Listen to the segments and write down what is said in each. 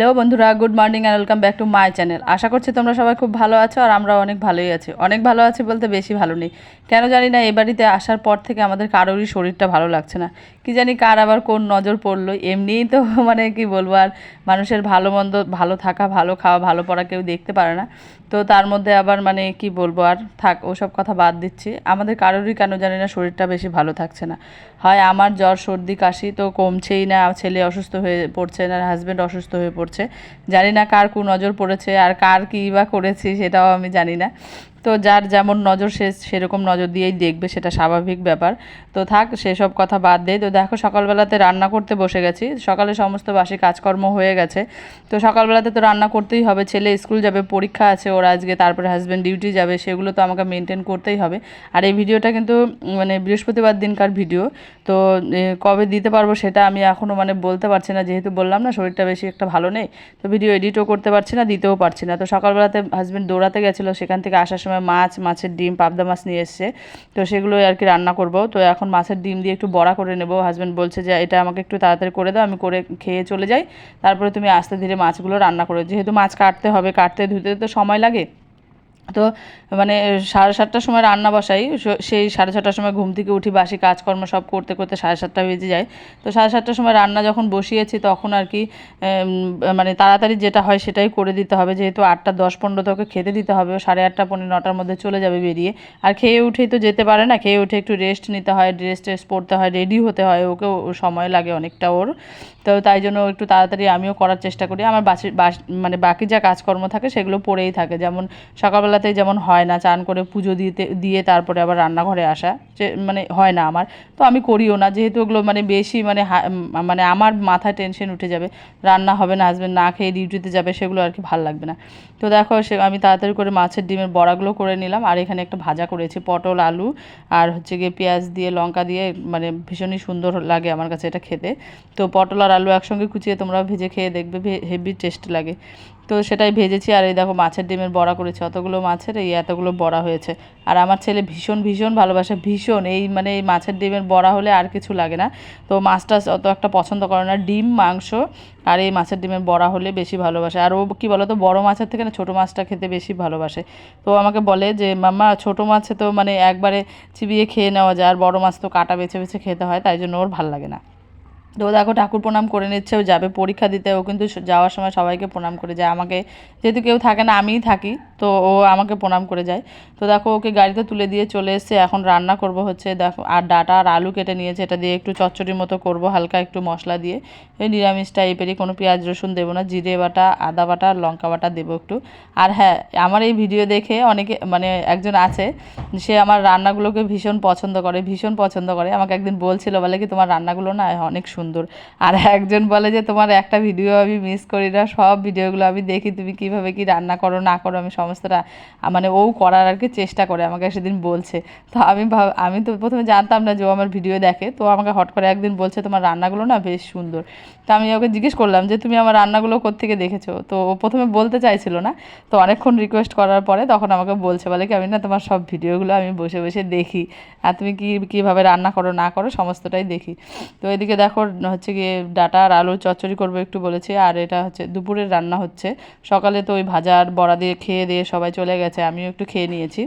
Hello বন্ধুরা, good morning and welcome back to my channel. আশা করছি তোমরা সবাই খুব ভালো আছো, আর আমরা অনেক ভালোই আছি। অনেক ভালো আছি বলতে বেশি ভালো নেই, কেন জানি না। এই বাড়িতে আসার পর থেকে আমাদের কারোরই শরীরটা ভালো লাগছে না। কি জানি কার আবার কোন নজর পড়লো। এমনিই তো মানে কি বলবো, আর মানুষের ভালো মন্দ, ভালো থাকা, ভালো খাওয়া, ভালো পড়া কেউ দেখতে পারে না। তো তার মধ্যে আবার মানে কি বলবো, আর থাক ওসব কথা বাদ দিচ্ছি। আমাদের কারোরই কেন জানি না শরীরটা বেশি ভালো থাকছে না। হয় আমার জ্বর সর্দি কাশি তো কমছেই না, ছেলে অসুস্থ হয়ে পড়ছে না, হাজব্যান্ড অসুস্থ হয়ে পড়ছে। জানি না কার নজর পড়েছে আর কার কী বা করেছি সেটাও আমি জানি না। তো যার যেমন নজর সে সেরকম নজর দিয়েই দেখবে, সেটা স্বাভাবিক ব্যাপার। তো থাক সেসব কথা বাদ দেয়। তো দেখো সকালবেলাতে রান্না করতে বসে গেছি, সকালে সমস্ত বাসি কাজকর্ম হয়ে গেছে। তো সকালবেলাতে তো রান্না করতেই হবে, ছেলে স্কুল যাবে, পরীক্ষা আছে ওর আজকে, তারপরে হাজব্যান্ড ডিউটি যাবে, সেগুলো তো আমাকে মেনটেন করতেই হবে। আর এই ভিডিওটা কিন্তু মানে বৃহস্পতিবার দিনকার ভিডিও। তো কবে দিতে পারবো সেটা আমি এখনও মানে বলতে পারছি না, যেহেতু বললাম না শরীরটা বেশি একটা ভালো নেই। তো ভিডিও এডিটও করতে পারছি না, দিতেও পারছি না। তো সকালবেলাতে হাজব্যান্ড দৌড়াতে গেছিলো, সেখান থেকে আসার সময় মাছের ডিম, পাবদা মাছ নিয়ে এসছে। তো সেগুলোই আর কি রান্না করব। তো এখন মাছের ডিম দিয়ে একটু বড়া করে নেব। হাজব্যান্ড বলছে যে এটা আমাকে একটু তাড়াতাড়ি করে দাও, আমি করে খেয়ে চলে যাই, তারপরে তুমি আস্তে ধীরে মাছগুলো রান্না করো। যেহেতু মাছ কাটতে হবে, কাটতে ধুতে তো সময় লাগে। তো মানে 7:30টার সময় রান্না বসাই, সেই 6:30টার সময় ঘুম থেকে উঠি, বাসি কাজকর্ম সব করতে করতে 7:30টা বেজে যায়। তো 7:30টার সময় রান্না যখন বসিয়েছি তখন আর কি মানে তাড়াতাড়ি যেটা হয় সেটাই করে দিতে হবে, যেহেতু 8:10-15 ওকে খেতে দিতে হবে। ও 8:30 9:00টার মধ্যে চলে যাবে বেরিয়ে। আর খেয়ে উঠেই তো যেতে পারে না, খেয়ে উঠে একটু রেস্ট নিতে হয়, ড্রেস পরতে হয়, রেডি হতে হয়, ওকেও সময় লাগে অনেকটা ওর। তো তাই জন্য একটু তাড়াতাড়ি আমিও করার চেষ্টা করি। আমার মানে বাকি যা কাজকর্ম থাকে সেগুলো পড়েই থাকে, যেমন সকালবেলাতেই যেমন হয় না চান করে পুজো দিয়ে তারপরে আবার রান্নাঘরে আসা, যে মানে হয় না আমার। তো আমি করিও না, যেহেতু ওগুলো মানে বেশি মানে মানে আমার মাথায় টেনশন উঠে যাবে, রান্না হবে না, হাজব্যান্ড না খেয়ে ডিউটিতে যাবে, সেগুলো আর কি ভাল লাগবে না। তো দেখো আমি তাড়াতাড়ি করে মাছের ডিমের বড়াগুলো করে নিলাম। আর এখানে একটা ভাজা করেছি, পটল আলু আর হচ্ছে গিয়ে পেঁয়াজ দিয়ে লঙ্কা দিয়ে, মানে ভীষণই সুন্দর লাগে আমার কাছে এটা খেতে। তো পটল আর আলু একসঙ্গে কুচিয়ে তোমরাও ভেজে খেয়ে দেখবে, হেভি টেস্ট লাগে। তো সেটাই ভেজেছি। আর এই দেখো মাছের ডিমের বড়া করেছি, অতগুলো মাছের এই এতগুলো বড়া হয়েছে। আর আমার ছেলে ভীষণ ভীষণ ভালোবাসে, ভীষণ এই মানে এই মাছের ডিমের বড়া হলে আর কিছু লাগে না। তো মাছটা অত একটা পছন্দ করে না, ডিম মাংস আর এই মাছের ডিমের বড়া হলে বেশি ভালোবাসে। আর ও কী বলো তো, বড় মাছের থেকে না ছোটো মাছটা খেতে বেশি ভালোবাসে। তো আমাকে বলে যে মাম্মা ছোটো মাছে তো মানে একবারে চিবিয়ে খেয়ে নেওয়া যায়, আর বড় মাছ তো কাটা বেছে বেছে খেতে হয়, তাই জন্য ওর ভাল লাগে না। তো দেখো ঠাকুর প্রণাম করে নিচ্ছে, ও যাবে পরীক্ষা দিতে। ও কিন্তু যাওয়ার সময় সবাইকে প্রণাম করে যায়, আমাকে যেহেতু কেউ থাকে না আমিই থাকি, তো ও আমাকে প্রণাম করে যায়। তো দেখো ওকে গাড়িতে তুলে দিয়ে চলে এসেছে। এখন রান্না করব হচ্ছে দেখো, আর ডাঁটা আর আলু কেটে নিয়েছে, এটা দিয়ে একটু চচ্চড়ির মতো করব, হালকা একটু মশলা দিয়ে, এই নিরামিষ টাইপেরই, কোনো পেঁয়াজ রসুন দেবো না, জিরে বাটা, আদা বাটা, লঙ্কা বাটা দেবো একটু। আর হ্যাঁ, আমার এই ভিডিও দেখে অনেকে মানে একজন আছে, সে আমার রান্নাগুলোকে ভীষণ পছন্দ করে, ভীষণ পছন্দ করে। আমাকে একদিন বলছিল, বলে কি তোমার রান্নাগুলো না অনেক সুন্দর। আর একজন বলে যে তোমার একটা ভিডিও আমি মিস করি না, সব ভিডিওগুলো আমি দেখি, তুমি কীভাবে কী রান্না করো না করো, আমি সমস্তটা মানে ও করার আর কি চেষ্টা করে, আমাকে সেদিন বলছে। তো আমি তো প্রথমে জানতাম না যে ও আমার ভিডিও দেখে। তো আমাকে হট করে একদিন বলছে তোমার রান্নাগুলো না বেশ সুন্দর। তো আমি ওকে জিজ্ঞেস করলাম যে তুমি আমার রান্নাগুলো কোত্থেকে দেখেছো। তো ও প্রথমে বলতে চাইছিল না, তো অনেকক্ষণ রিকোয়েস্ট করার পরে তখন আমাকে বলছে, বলে কি আমি না তোমার সব ভিডিওগুলো আমি বসে বসে দেখি, আর তুমি কীভাবে রান্না করো না করো সমস্তটাই দেখি। তো এদিকে দেখো হচ্ছে গিয়ে ডাঁটা আর আলুর চচ্চড়ি করবো একটু বলেছি, আর এটা হচ্ছে দুপুরের রান্না হচ্ছে। সকালে তো ওই ভাজা আর বড়া দিয়ে খেয়ে দিয়ে সবাই চলে গেছে, আমিও একটু খেয়ে নিয়েছি।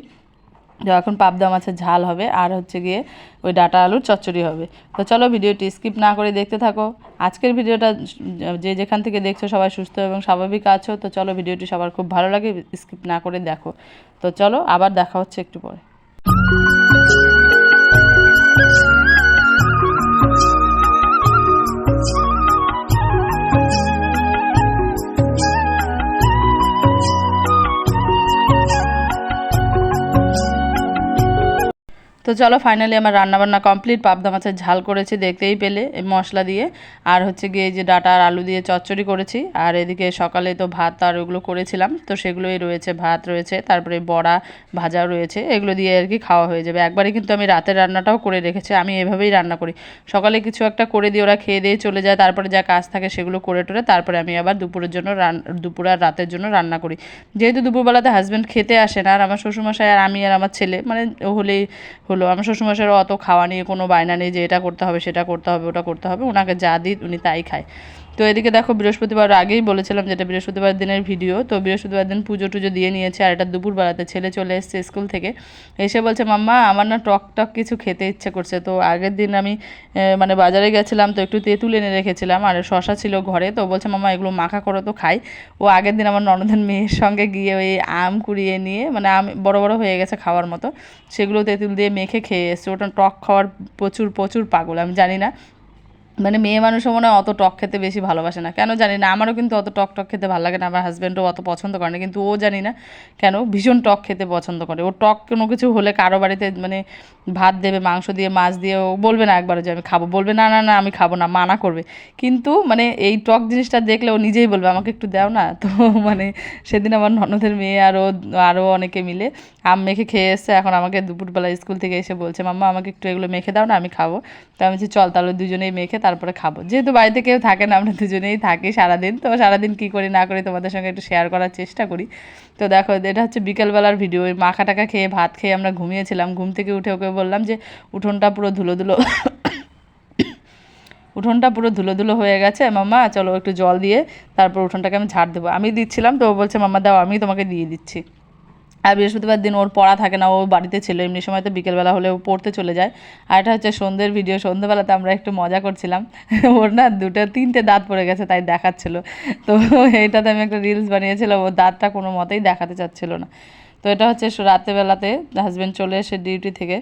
তো এখন পাবদা মাছের ঝাল হবে, আর হচ্ছে গিয়ে ওই ডাঁটা আলুর চচ্চড়ি হবে। তো চলো ভিডিওটি স্কিপ না করে দেখতে থাকো। আজকের ভিডিওটা যে যেখান থেকে দেখছো সবাই সুস্থ এবং স্বাভাবিক আছো। তো চলো ভিডিওটি সবার খুব ভালো লাগে, স্কিপ না করে দেখো। তো চলো আবার দেখা হচ্ছে একটু পরে। তো চলো ফাইনালি আমার রান্নাবান্না কমপ্লিট, পাবদা মাছের ঝাল করেছি দেখতেই পেলে এই মশলা দিয়ে, আর হচ্ছে গিয়ে এই যে ডাঁটা আর আলু দিয়ে চচ্চড়ি করেছি। আর এদিকে সকালে তো ভাত আর ওগুলো করেছিলাম, তো সেগুলোই রয়েছে, ভাত রয়েছে, তারপরে বড়া ভাজাও রয়েছে, এগুলো দিয়ে আর কি খাওয়া হয়ে যাবে একবারে। কিন্তু আমি রাতের রান্নাটাও করে রেখেছি, আমি এভাবেই রান্না করি, সকালে কিছু একটা করে দিই, ওরা খেয়ে দিয়ে চলে যায়, তারপরে যা কাজ থাকে সেগুলো করে টোরে তারপরে আমি আবার দুপুরের জন্য দুপুর আর রাতের জন্য রান্না করি। যেহেতু দুপুরবেলাতে হাজব্যান্ড খেতে আসে না, আর আমার শ্বশুরমশাই আর আমি আর আমার ছেলে মানে হলেই হলো। আমার শ্বশুরমশাইয়েরও অত খাওয়া নিয়ে কোনো বায়না নেই যে এটা করতে হবে সেটা করতে হবে ওটা করতে হবে, ওনাকে যা দিই উনি তাই খায়। তো এদিকে দেখো বৃহস্পতিবার আগেই বলেছিলাম যেটা বৃহস্পতিবার দিনের ভিডিও, তো বৃহস্পতিবার দিন পুজো টুজো দিয়ে নিয়েছে। আর এটা দুপুরবেলাতে ছেলে চলে এসেছে স্কুল থেকে, এসে বলছে মাম্মা আমার না টক টক কিছু খেতে ইচ্ছে করছে। তো আগের দিন আমি মানে বাজারে গেছিলাম, তো একটু তেঁতুল এনে রেখেছিলাম আর শশা ছিল ঘরে, তো বলছে মাম্মা এগুলো মাখা করো তো খাই। ও আগের দিন আমার ননদের মেয়ের সঙ্গে গিয়ে ওই আম কুড়িয়ে নিয়ে, মানে আম বড় বড় হয়ে গেছে খাওয়ার মতো, সেগুলো তেঁতুল দিয়ে মেখে খেয়ে এসছে। ওটা টক খাওয়ার প্রচুর প্রচুর পাগল। আমি জানি না, মানে মেয়ে মানুষও মনে হয় অত টক খেতে বেশি ভালোবাসে না, কেন জানি না। আমারও কিন্তু অত টক টক খেতে ভালো লাগে না, আমার হাজব্যান্ডও অত পছন্দ করে না, কিন্তু ও জানি না কেন ভীষণ টক খেতে পছন্দ করে। ও টক কোনো কিছু হলে কারো বাড়িতে মানে ভাত দেবে মাংস দিয়ে মাছ দিয়ে, ও বলবে না একবারও যে আমি খাবো, বলবে না না না আমি খাবো না, মানা করবে। কিন্তু মানে এই টক জিনিসটা দেখলে ও নিজেই বলবে আমাকে একটু দাও না। তো মানে সেদিন আমার ননদের মেয়ে আরও অনেকে মিলে আম মেখে খেয়ে এসছে। এখন আমাকে দুপুরবেলা স্কুল থেকে এসে বলছে মাম্মা আমাকে একটু এগুলো মেখে দাও না, আমি খাবো। তো আমি বলছি চল তাহলে দুজনেই মেখে তারপরে খাবো। যেহেতু বাড়িতে কেউ থাকে না, আমরা দুজনেই থাকি সারাদিন, তো সারাদিন কী করি না করি তোমাদের সঙ্গে একটু শেয়ার করার চেষ্টা করি। তো দেখো এটা হচ্ছে বিকেলবেলার ভিডিও। ওই মাখা টাকা খেয়ে ভাত খেয়ে আমরা ঘুমিয়েছিলাম, ঘুম থেকে উঠে ওকে বললাম যে উঠোনটা পুরো ধুলো ধুলো উঠোনটা পুরো ধুলো ধুলো হয়ে গেছে মাম্মা, চলো একটু জল দিয়ে তারপর উঠোনটাকে আমি ঝাড় দেবো। আমি দিচ্ছিলাম, তো ও বলছে মাম্মা দাও আমি তোমাকে দিয়ে দিচ্ছি। আর বৃহস্পতিবার দিন ওর পড়া থাকে না, ও বাড়িতে ছিল, এমনি সময় তো বিকেলবেলা হলে ও পড়তে চলে যায়। আর এটা হচ্ছে সন্ধ্যের ভিডিও, সন্ধ্যেবেলাতে আমরা একটু মজা করছিলাম। ওর না তিনটে দাঁত পড়ে গেছে তাই দেখাচ্ছিল। তো এইটাতে আমি একটা রিলস বানিয়েছিলাম, ও দাঁতটা কোনো মতেই দেখাতে চাচ্ছিল না। তো এটা হচ্ছে রাত্রেবেলাতে হাজব্যান্ড চলে এসে ডিউটি থেকে,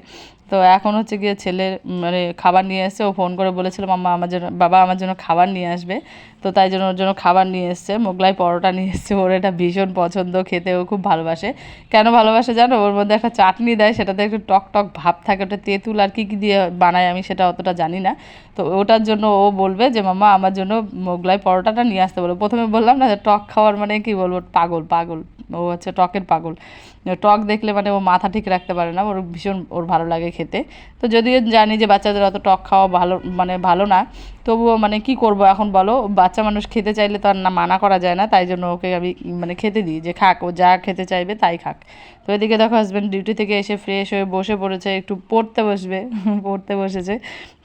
তো এখন হচ্ছে গিয়ে ছেলে মানে খাবার নিয়ে এসছে। ও ফোন করে বলেছিল মাম্মা আমার জন্য, বাবা আমার জন্য খাবার নিয়ে আসবে, তো তাই জন্য ওর জন্য খাবার নিয়ে এসছে, মোগলাই পরোটা নিয়ে এসছে। ওর এটা ভীষণ পছন্দ, খেতে ও খুব ভালোবাসে। কেন ভালোবাসে জানো, ওর মধ্যে একটা চাটনি দেয়, সেটাতে একটু টক টক ভাব থাকে, ওটা তেঁতুল আর কী কী দিয়ে বানায় আমি সেটা অতটা জানি না। তো ওটার জন্য ও বলবে যে মাম্মা আমার জন্য মোগলাই পরোটাটা নিয়ে আসতে বলো। প্রথমে বললাম না যে টক খাওয়ার মানে কি বলবো, পাগল পাগল, ও হচ্ছে টকের পাগল। টক দেখলে মানে ও মাথা ঠিক রাখতে পারে না, ওর ভীষণ ওর ভালো লাগে খেতে। তো যদিও জানি যে বাচ্চাদের অত টক খাওয়া ভালো মানে ভালো না, তবুও মানে কি করব এখন বলো, বাচ্চা মানুষ খেতে চাইলে তো আর না মানা করা যায় না, তাই জন্য ওকে আমি মানে খেতে দিই যে খাক, ও যা খেতে চাইবে তাই খাক। তো এদিকে দেখো হাজব্যান্ড ডিউটি থেকে এসে ফ্রেশ হয়ে বসে পড়েছে, একটু পড়তে বসবে পড়তে বসেছে,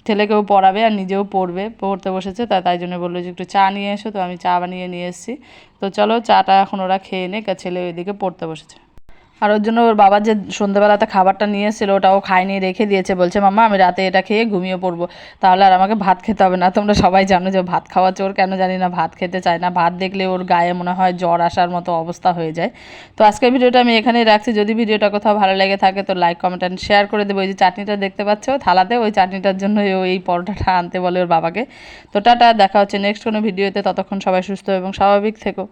ছেলেকেও পড়াবে আর নিজেও পড়বে, পড়তে বসেছে। তাই জন্য বললো যে একটু চা নিয়ে এসো, তো আমি চা বানিয়ে নিয়ে এসেছি। তো চলো চাটা এখন ওরা খেয়ে নেক, আর ছেলে ওইদিকে পড়তে বসেছে। আর ওর জন্য ওর বাবা যে সন্ধ্যেবেলাতে খাবারটা নিয়ে এসেছিলো ওটাও খায়নি, রেখে দিয়েছে, বলছে মাম্মা আমি রাতে এটা খেয়ে ঘুমিয়ে পড়বো, তাহলে আর আমাকে ভাত খেতে হবে না। তোমরা সবাই জানো যে ভাত খাওয়া চোর, কেন জানি না ভাত খেতে চায় না, ভাত দেখলে ওর গায়ে মনে হয় জ্বর আসার মতো অবস্থা হয়ে যায়। তো আজকের ভিডিওটা আমি এখানেই রাখছি। যদি ভিডিওটা কোথাও ভালো লেগে থাকে তো লাইক কমেন্ট অ্যান্ড শেয়ার করে দেবো। ওই যে চাটনিটা দেখতে পাচ্ছ থালাতে, ওই চাটনিটার জন্য ও এই পরোটাটা আনতে বলে ওর বাবাকে। তো টাটা, দেখা হচ্ছে নেক্সট কোনো ভিডিওতে, ততক্ষণ সবাই সুস্থ এবং স্বাভাবিক থেকো।